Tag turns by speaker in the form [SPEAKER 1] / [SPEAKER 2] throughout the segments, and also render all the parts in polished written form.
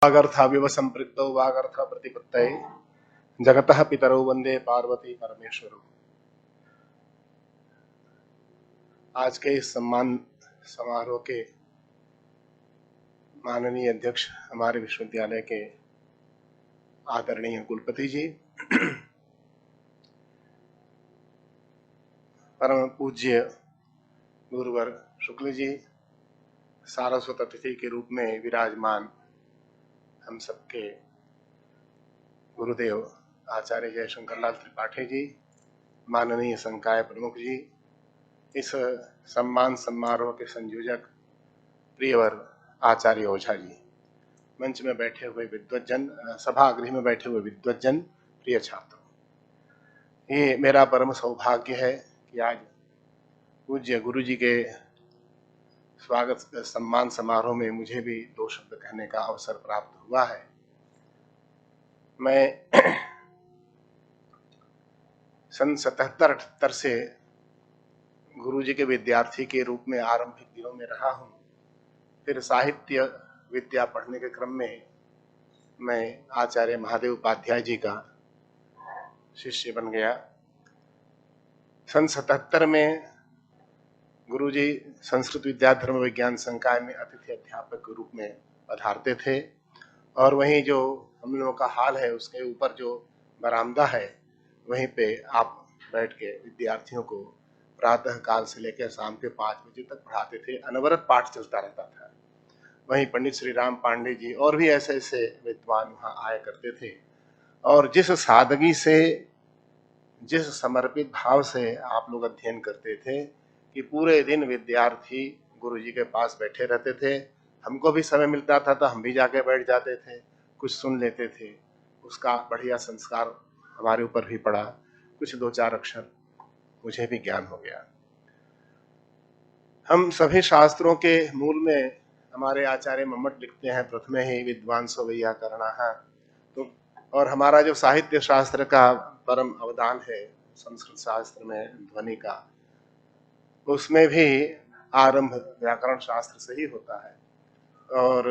[SPEAKER 1] वागर्थाविव संपृक्तौ वागर्थ प्रतिपत्तये जगतः पितरौ वंदे पार्वती परमेश्वरौ। आज के इस सम्मान समारोह के माननीय अध्यक्ष हमारे विश्वविद्यालय के आदरणीय कुलपति जी, परम पूज्य गुरुवर शुक्ल जी, सारस्वत अतिथि के रूप में विराजमान हम सबके गुरुदेव आचार्य जयशंकर लाल त्रिपाठी जी, माननीय संकाय प्रमुख जी, इस सम्मान समारोह के संयोजक प्रियवर आचार्य ओझा जी, मंच में बैठे हुए विद्वज्जन, सभागृह में बैठे हुए विद्वज्जन, प्रिय छात्रों, ये मेरा परम सौभाग्य है कि आज पूज्य गुरु जी के स्वागत सम्मान समारोह में मुझे भी दो शब्द कहने का अवसर प्राप्त हुआ है। मैं सन 77-78 से गुरु जी के विद्यार्थी के रूप में आरंभिक दिनों में रहा हूँ। फिर साहित्य विद्या पढ़ने के क्रम में मैं आचार्य महादेव उपाध्याय जी का शिष्य बन गया। सन 77 में गुरु जी संस्कृत विद्या धर्म विज्ञान संकाय में अतिथि अध्यापक के रूप में पधारते थे और वहीं जो हम लोगों का हाल है उसके ऊपर जो बरामदा है वहीं पे आप बैठ के विद्यार्थियों को प्रातः काल से लेकर शाम के 5 बजे तक पढ़ाते थे। अनवरत पाठ चलता रहता था। वहीं पंडित श्री राम पांडे जी और भी ऐसे ऐसे विद्वान वहाँ आया करते थे और जिस सादगी से, जिस समर्पित भाव से आप लोग अध्ययन करते थे कि पूरे दिन विद्यार्थी गुरु जी के पास बैठे रहते थे। हमको भी समय मिलता था तो हम भी जाके बैठ जाते थे, कुछ सुन लेते थे। उसका बढ़िया संस्कार हमारे ऊपर भी पड़ा। कुछ 2-4 अक्षर मुझे भी ज्ञान हो गया। हम सभी शास्त्रों के मूल में हमारे आचार्य मम्मट लिखते हैं, प्रथमे ही विद्वांसो वैयाकरणाः। तो और हमारा जो साहित्य शास्त्र का परम अवदान है संस्कृत शास्त्र में ध्वनि का, उसमें भी आरंभ व्याकरण शास्त्र से ही होता है। और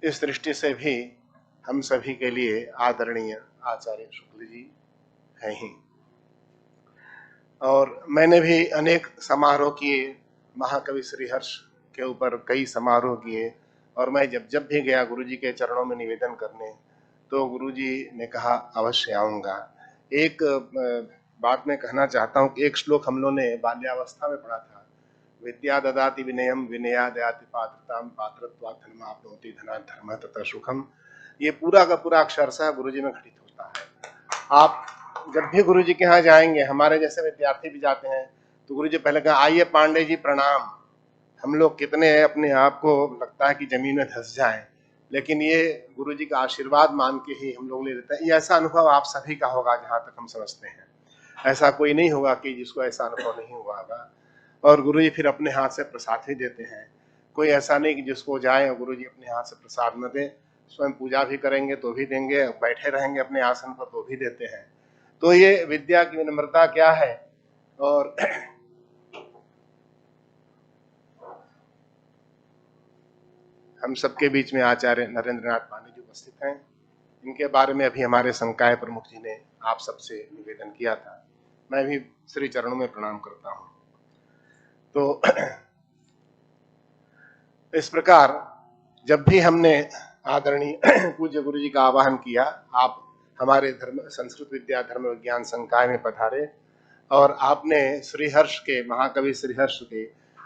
[SPEAKER 1] इस दृष्टि से भी हम सभी के लिए आदरणीय आचार्य शुक्ल जी हैं ही। और मैंने भी अनेक समारोह किए, महाकवि श्रीहर्ष के ऊपर कई समारोह किए और मैं जब जब भी गया गुरु जी के चरणों में निवेदन करने तो गुरु जी ने कहा अवश्य आऊँगा। एक बात मैं कहना चाहता हूँ कि एक श्लोक हम लोगों ने बाल्यावस्था में पढ़ा था, विद्या ददाति विनयम विनया दयाति पात्रताम पात्रत्वात् धर्माप्नोति धनात् धर्मः ततः सुखम। ये पूरा का पूरा अक्षरशः गुरु जी में घटित होता है। आप जब भी गुरु जी के यहाँ जाएंगे, हमारे जैसे विद्यार्थी भी जाते हैं तो गुरु जी पहले कहा आइए पांडे जी प्रणाम। हम लोग कितने अपने आप को लगता है कि जमीन में धंस जाएं, लेकिन ये गुरु जी का आशीर्वाद मान के ही हम लोग ले लेते हैं। ये ऐसा अनुभव आप सभी का होगा जहाँ तक हम समझते हैं। ऐसा कोई नहीं होगा कि जिसको ऐसा अनुभव नहीं हुआ होगा। और गुरु जी फिर अपने हाथ से प्रसाद ही देते हैं। कोई ऐसा नहीं कि जिसको जाए और गुरु जी अपने हाथ से प्रसाद न दे, स्वयं पूजा भी करेंगे तो भी देंगे, बैठे रहेंगे अपने आसन पर तो भी देते हैं। तो ये विद्या की विनम्रता क्या है। और हम सबके बीच में आचार्य नरेंद्र नाथ पांडे जी उपस्थित हैं। इनके बारे में अभी हमारे संकाय प्रमुख जी ने आप सबसे निवेदन किया था। मैं भी श्री चरणों में प्रणाम करता हूँ। तो इस प्रकार जब भी हमने आदरणीय पूज्य गुरु जी का आवाहन किया, आप हमारे धर्म संस्कृत विद्या धर्म विज्ञान संकाय में पधारे और आपने श्रीहर्ष के, महाकवि श्रीहर्ष के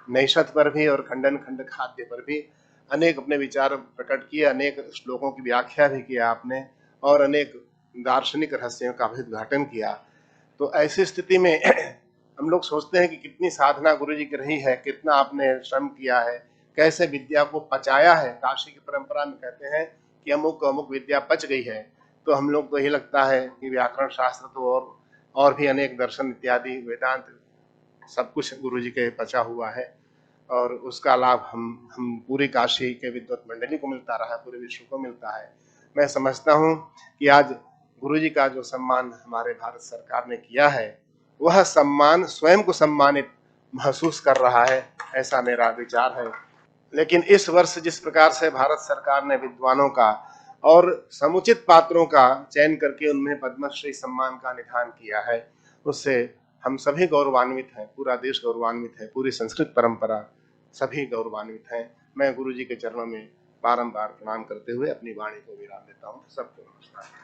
[SPEAKER 1] नैषध पर भी और खंडन खंड खाद्य पर भी अनेक अपने विचार प्रकट किए, अनेक श्लोकों की व्याख्या भी किया आपने और अनेक दार्शनिक रहस्यों का भी उद्घाटन किया। तो ऐसी स्थिति में हम लोग सोचते हैं कि कितनी साधना गुरु जी की रही है, कितना आपने श्रम किया है, कैसे विद्या को पचाया है। काशी की परंपरा में कहते हैं कि अमुक अमुक विद्या पच गई है, तो हम लोग को यही लगता है कि व्याकरण शास्त्र तो और भी अनेक दर्शन इत्यादि वेदांत सब कुछ गुरु जी के पचा हुआ है और उसका लाभ हम पूरी काशी के विद्वत मंडली को मिलता रहा, पूरे विश्व को मिलता है। मैं समझता हूँ कि आज गुरु जी का जो सम्मान हमारे भारत सरकार ने किया है, वह सम्मान स्वयं को सम्मानित महसूस कर रहा है, ऐसा मेरा विचार है। लेकिन इस वर्ष जिस प्रकार से भारत सरकार ने विद्वानों का और समुचित पात्रों का चयन करके उनमें पद्मश्री सम्मान का निधान किया है, उससे हम सभी गौरवान्वित हैं, पूरा देश गौरवान्वित है, पूरी संस्कृत परंपरा सभी गौरवान्वित हैं। मैं गुरु जी के चरणों में बारंबार प्रणाम करते हुए अपनी वाणी को विराम देता हूँ। सबको नमस्कार।